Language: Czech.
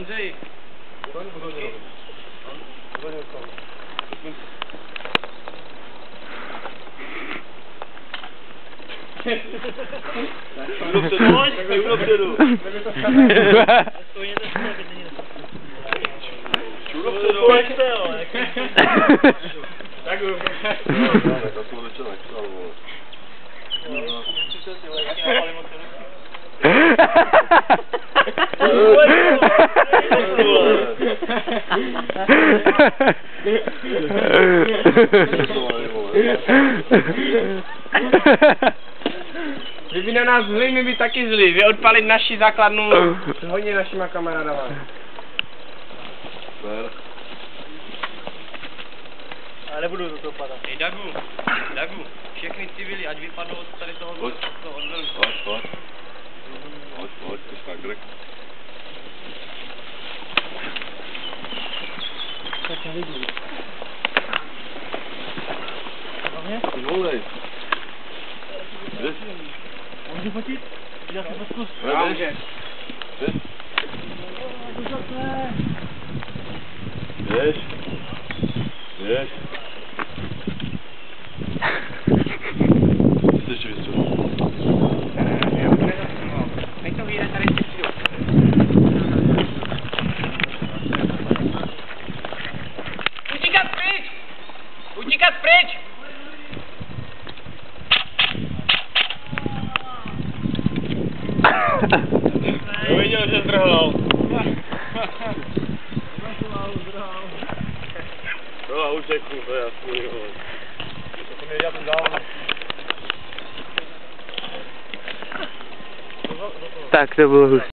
Ondřej. Kdyby na nás zlý, my by taky zlý. Vy odpalit naši základnu s hodně našima kamarádama. Ale nebudu do toho padat. Hej Dagu, všechny civily, ať vypadnou od tady toho odvelku. Pojď, to štagrek. Tak já vidím. Volej. Jdeš? Můžu fotit? Já se fotku. Jdeš? Jdeš? Jdeš? Jsi ještě vystřelil. Nech to vyjde, tady si přijdu. Utíkat pryč! Neviděl, že zdrhal. No a uteknu, to je jasný. To jsem nevěděl tu dávno. Tak to bylo hustý.